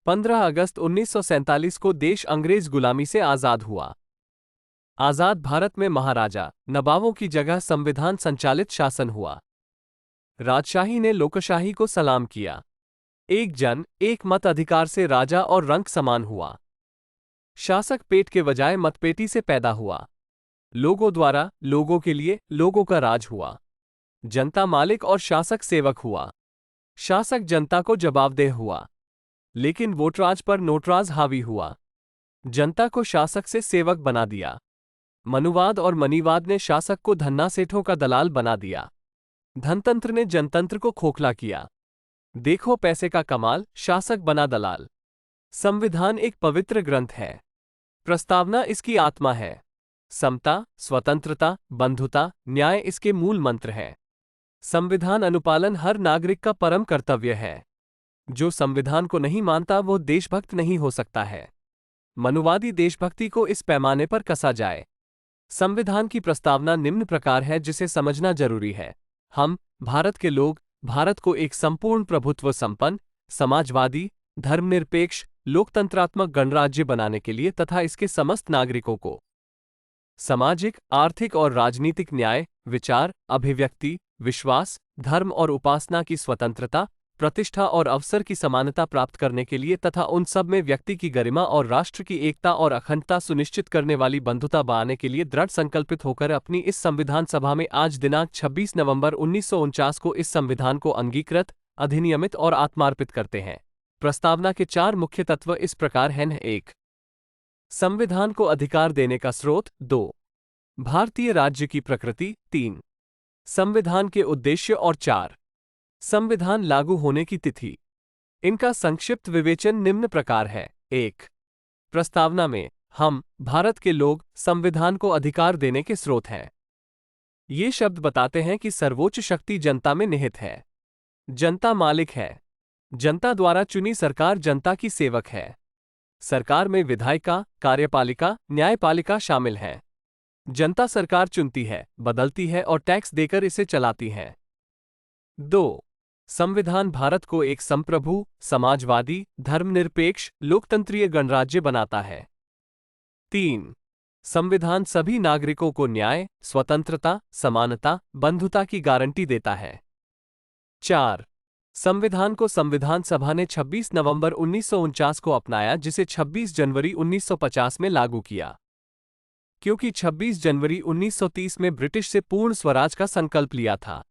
15 अगस्त 1947 को देश अंग्रेज गुलामी से आज़ाद हुआ। आज़ाद भारत में महाराजा, नवाबों की जगह संविधान संचालित शासन हुआ। राजशाही ने लोकशाही को सलाम किया। एक जन, एक मत अधिकार से राजा और रंक समान हुआ। शासक पेट के बजाय मतपेटी से पैदा हुआ। लोगों द्वारा, लोगों के लिए, लोगों का राज हुआ। जनता मालिक और शासक सेवक हुआ। शासक जनता को जवाबदेह हुआ, लेकिन वोटराज पर नोटराज हावी हुआ। जनता को शासक से सेवक बना दिया। मनुवाद और मनीवाद ने शासक को धन्ना सेठों का दलाल बना दिया। धनतंत्र ने जनतंत्र को खोखला किया। देखो पैसे का कमाल, शासक बना दलाल। संविधान एक पवित्र ग्रंथ है। प्रस्तावना इसकी आत्मा है। समता, स्वतंत्रता, बंधुता, न्याय इसके मूल मंत्र हैं। संविधान अनुपालन हर नागरिक का परम कर्तव्य है। जो संविधान को नहीं मानता वो देशभक्त नहीं हो सकता है। मनुवादी देशभक्ति को इस पैमाने पर कसा जाए। संविधान की प्रस्तावना निम्न प्रकार है जिसे समझना जरूरी है। हम, भारत के लोग, भारत को एक संपूर्ण प्रभुत्व संपन्न, समाजवादी, धर्मनिरपेक्ष, लोकतंत्रात्मक गणराज्य बनाने के लिए तथा इसके समस्त नागरिकों को सामाजिक, आर्थिक और राजनीतिक न्याय, विचार, अभिव्यक्ति, विश्वास, धर्म और उपासना की स्वतंत्रता, प्रतिष्ठा और अवसर की समानता प्राप्त करने के लिए तथा उन सब में व्यक्ति की गरिमा और राष्ट्र की एकता और अखंडता सुनिश्चित करने वाली बंधुता बनाने के लिए दृढ़ संकल्पित होकर अपनी इस संविधान सभा में आज दिनांक 26 नवंबर 1949 को इस संविधान को अंगीकृत, अधिनियमित और आत्मार्पित करते हैं। प्रस्तावना के 4 मुख्य तत्व इस प्रकार हैं। 1. संविधान को अधिकार देने का स्रोत। 2. भारतीय राज्य की प्रकृति। 3. संविधान के उद्देश्य और 4. संविधान लागू होने की तिथि। इनका संक्षिप्त विवेचन निम्न प्रकार है। 1. प्रस्तावना में हम, भारत के लोग, संविधान को अधिकार देने के स्रोत हैं। ये शब्द बताते हैं कि सर्वोच्च शक्ति जनता में निहित है। जनता मालिक है। जनता द्वारा चुनी सरकार जनता की सेवक है। सरकार में विधायिका, कार्यपालिका, न्यायपालिका शामिल हैं। जनता सरकार चुनती है, बदलती है और टैक्स देकर इसे चलाती है। 2. संविधान भारत को एक संप्रभु, समाजवादी, धर्मनिरपेक्ष, लोकतंत्रीय गणराज्य बनाता है। 3. संविधान सभी नागरिकों को न्याय, स्वतंत्रता, समानता, बंधुता की गारंटी देता है। 4. संविधान को संविधान सभा ने 26 नवंबर 1949 को अपनाया, जिसे 26 जनवरी 1950 में लागू किया। क्योंकि 26 जनवरी 1930 में ब्रिटिश से पूर्ण स्वराज का संकल्प लिया था।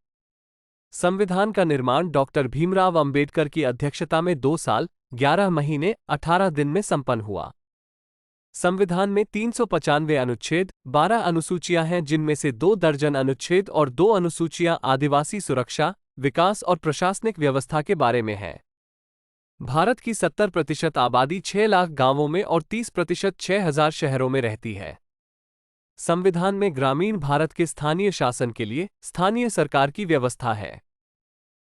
संविधान का निर्माण डॉक्टर भीमराव अंबेडकर की अध्यक्षता में 2 साल, 11 महीने, 18 दिन में संपन्न हुआ। संविधान में 395 अनुच्छेद, 12 अनुसूचियां हैं, जिनमें से 2 दर्जन अनुच्छेद और 2 अनुसूचियां आदिवासी सुरक्षा, विकास और प्रशासनिक व्यवस्था के बारे में हैं। भारत की 70% आबादी 6 लाख गांवों में और 30% 6000 शहरों में रहती है। संविधान में ग्रामीण भारत के स्थानीय शासन के लिए स्थानीय सरकार की व्यवस्था है।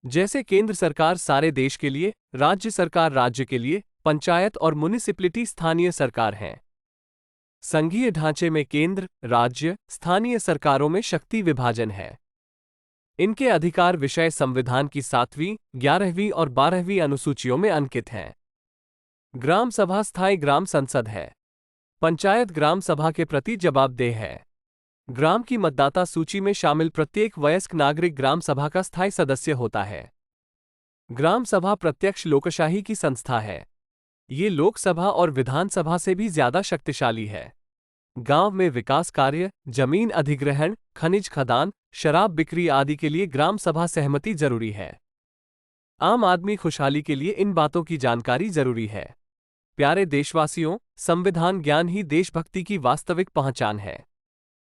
जैसे केंद्र सरकार सारे देश के लिए, राज्य सरकार राज्य के लिए, पंचायत और म्युनिसिपलिटी स्थानीय सरकार हैं। संघीय ढांचे में केंद्र, राज्य, स्थानीय सरकारों में शक्ति विभाजन है। इनके अधिकार विषय संविधान की 7वीं, 11वीं और 12वीं अनुसूचियों में अंकित हैं। ग्राम सभा स्थायी ग्राम संसद है। पंचायत ग्राम सभा के प्रति जवाबदेह है। ग्राम की मतदाता सूची में शामिल प्रत्येक वयस्क नागरिक ग्राम सभा का स्थायी सदस्य होता है। ग्राम सभा प्रत्यक्ष लोकशाही की संस्था है। ये लोकसभा और विधानसभा से भी ज्यादा शक्तिशाली है। गांव में विकास कार्य, जमीन अधिग्रहण, खनिज खदान, शराब बिक्री आदि के लिए ग्राम सभा सहमति जरूरी है। आम आदमी खुशहाली के लिए इन बातों की जानकारी जरूरी है। प्यारे देशवासियों, संविधान ज्ञान ही देशभक्ति की वास्तविक पहचान है।